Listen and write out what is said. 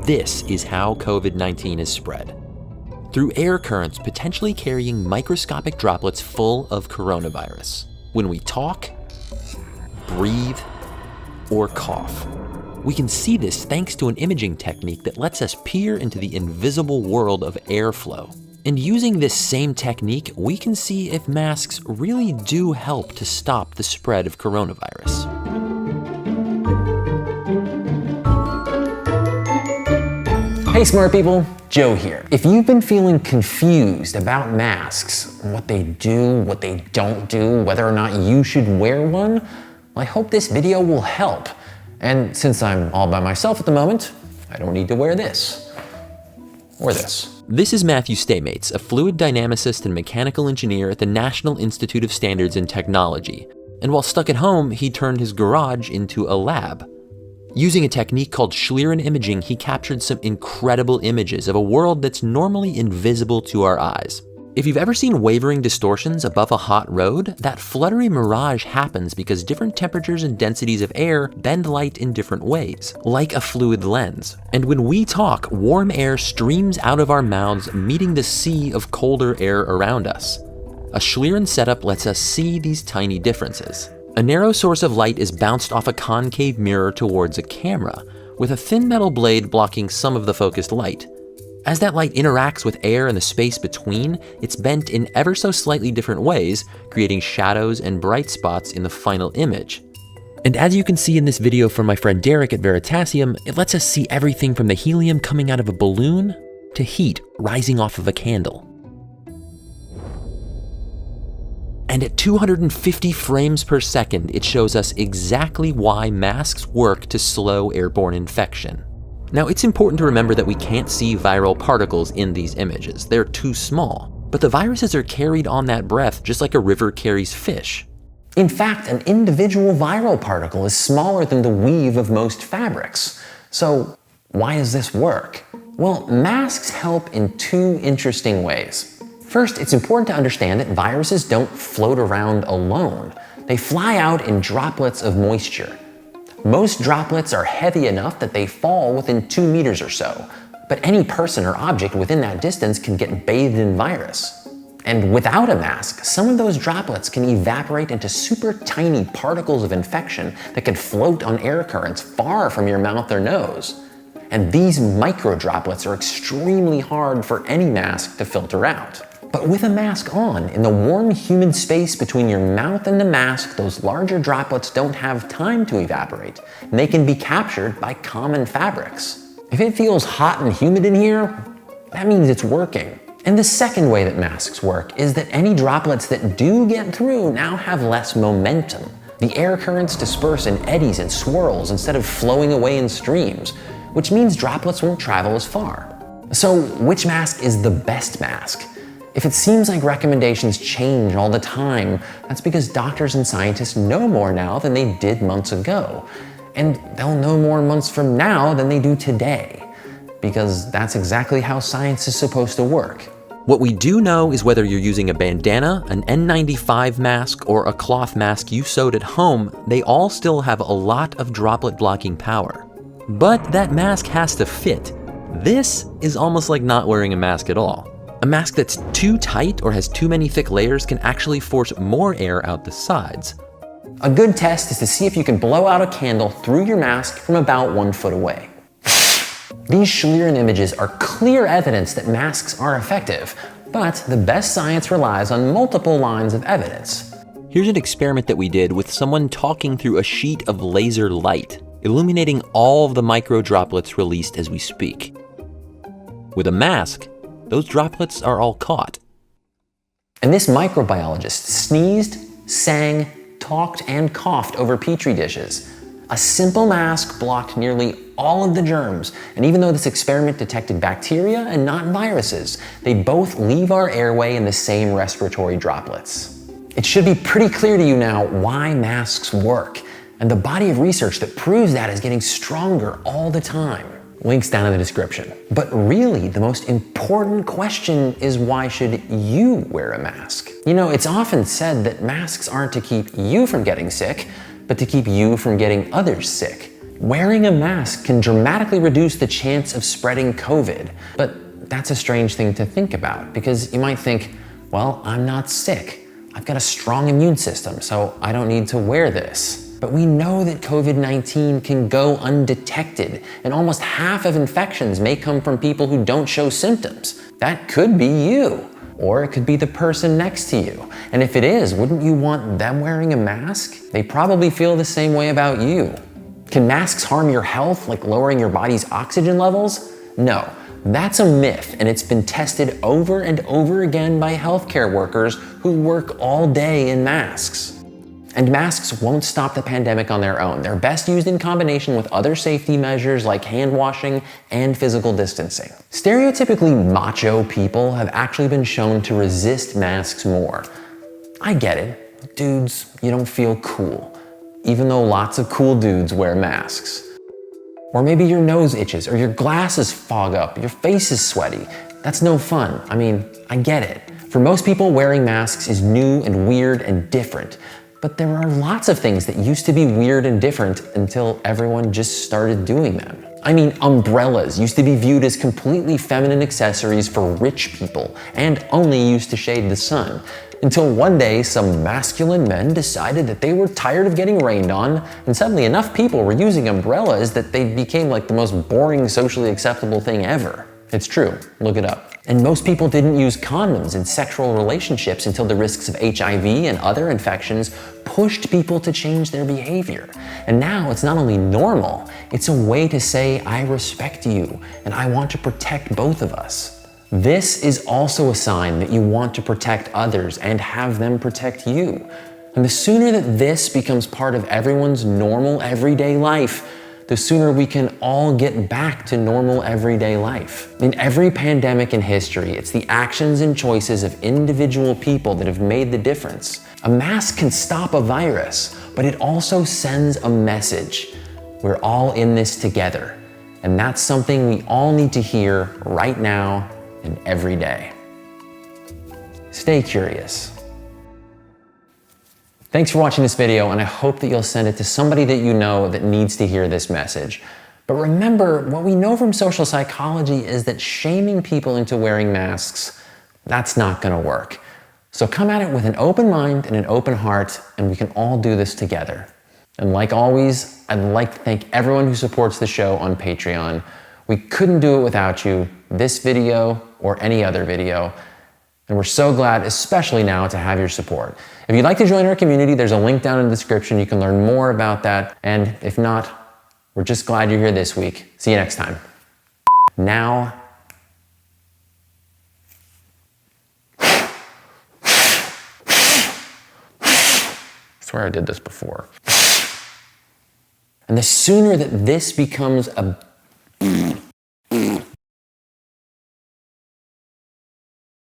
This is how COVID-19 is spread. Through air currents potentially carrying microscopic droplets full of coronavirus. When we talk, breathe, or cough. We can see this thanks to an imaging technique that lets us peer into the invisible world of airflow. And using this same technique, we can see if masks really do help to stop the spread of coronavirus. Hey smart people, Joe here. If you've been feeling confused about masks, what they do, what they don't do, whether or not you should wear one, well, I hope this video will help. And since I'm all by myself at the moment, I don't need to wear this or this. This is Matthew Staymates, a fluid dynamicist and mechanical engineer at the National Institute of Standards and Technology. And while stuck at home, he turned his garage into a lab. Using a technique called Schlieren imaging, he captured some incredible images of a world that's normally invisible to our eyes. If you've ever seen wavering distortions above a hot road, that fluttery mirage happens because different temperatures and densities of air bend light in different ways, like a fluid lens. And when we talk, warm air streams out of our mouths, meeting the sea of colder air around us. A Schlieren setup lets us see these tiny differences. A narrow source of light is bounced off a concave mirror towards a camera, with a thin metal blade blocking some of the focused light. As that light interacts with air and the space between, it's bent in ever so slightly different ways, creating shadows and bright spots in the final image. And as you can see in this video from my friend Derek at Veritasium, it lets us see everything from the helium coming out of a balloon to heat rising off of a candle. And at 250 frames per second, it shows us exactly why masks work to slow airborne infection. Now, it's important to remember that we can't see viral particles in these images. They're too small. But the viruses are carried on that breath just like a river carries fish. In fact, an individual viral particle is smaller than the weave of most fabrics. So why does this work? Well, masks help in two interesting ways. First, it's important to understand that viruses don't float around alone. They fly out in droplets of moisture. Most droplets are heavy enough that they fall within 2 meters or so, but any person or object within that distance can get bathed in virus. And without a mask, some of those droplets can evaporate into super tiny particles of infection that can float on air currents far from your mouth or nose. And these micro droplets are extremely hard for any mask to filter out. But with a mask on, in the warm, humid space between your mouth and the mask, those larger droplets don't have time to evaporate, and they can be captured by common fabrics. If it feels hot and humid in here, that means it's working. And the second way that masks work is that any droplets that do get through now have less momentum. The air currents disperse in eddies and swirls instead of flowing away in streams, which means droplets won't travel as far. So which mask is the best mask? If it seems like recommendations change all the time, that's because doctors and scientists know more now than they did months ago. And they'll know more months from now than they do today, because that's exactly how science is supposed to work. What we do know is whether you're using a bandana, an N95 mask, or a cloth mask you sewed at home, they all still have a lot of droplet blocking power. But that mask has to fit. This is almost like not wearing a mask at all. A mask that's too tight or has too many thick layers can actually force more air out the sides. A good test is to see if you can blow out a candle through your mask from about 1 foot away. These Schlieren images are clear evidence that masks are effective, but the best science relies on multiple lines of evidence. Here's an experiment that we did with someone talking through a sheet of laser light, illuminating all of the micro droplets released as we speak. With a mask, those droplets are all caught. And this microbiologist sneezed, sang, talked, and coughed over petri dishes. A simple mask blocked nearly all of the germs, and even though this experiment detected bacteria and not viruses, they both leave our airway in the same respiratory droplets. It should be pretty clear to you now why masks work, and the body of research that proves that is getting stronger all the time. Links down in the description. But really, the most important question is, why should you wear a mask? You know, it's often said that masks aren't to keep you from getting sick, but to keep you from getting others sick. Wearing a mask can dramatically reduce the chance of spreading COVID. But that's a strange thing to think about, because you might think, well, I'm not sick. I've got a strong immune system, so I don't need to wear this. But we know that COVID-19 can go undetected, and almost half of infections may come from people who don't show symptoms. That could be you, or it could be the person next to you. And if it is, wouldn't you want them wearing a mask? They probably feel the same way about you. Can masks harm your health, like lowering your body's oxygen levels? No. That's a myth, and it's been tested over and over again by healthcare workers who work all day in masks. And masks won't stop the pandemic on their own. They're best used in combination with other safety measures like hand washing and physical distancing. Stereotypically macho people have actually been shown to resist masks more. I get it. Dudes, you don't feel cool, even though lots of cool dudes wear masks. Or maybe your nose itches, or your glasses fog up, your face is sweaty. That's no fun. I mean, I get it. For most people, wearing masks is new and weird and different. But there are lots of things that used to be weird and different until everyone just started doing them. I mean, umbrellas used to be viewed as completely feminine accessories for rich people and only used to shade the sun. Until one day, some masculine men decided that they were tired of getting rained on, and suddenly enough people were using umbrellas that they became like the most boring, socially acceptable thing ever. It's true, look it up. And most people didn't use condoms in sexual relationships until the risks of HIV and other infections pushed people to change their behavior. And now it's not only normal, it's a way to say, I respect you, and I want to protect both of us. This is also a sign that you want to protect others and have them protect you. And the sooner that this becomes part of everyone's normal everyday life, the sooner we can all get back to normal everyday life. In every pandemic in history, it's the actions and choices of individual people that have made the difference. A mask can stop a virus, but it also sends a message. We're all in this together. And that's something we all need to hear right now and every day. Stay curious. Thanks for watching this video, and I hope that you'll send it to somebody that you know that needs to hear this message. But remember, what we know from social psychology is that shaming people into wearing masks, that's not gonna work. So come at it with an open mind and an open heart, and we can all do this together. And like always, I'd like to thank everyone who supports the show on Patreon. We couldn't do it without you, this video or any other video. And we're so glad, especially now, to have your support. If you'd like to join our community, there's a link down in the description. You can learn more about that. And if not, we're just glad you're here this week. See you next time. Now, I swear I did this before. And the sooner that this becomes a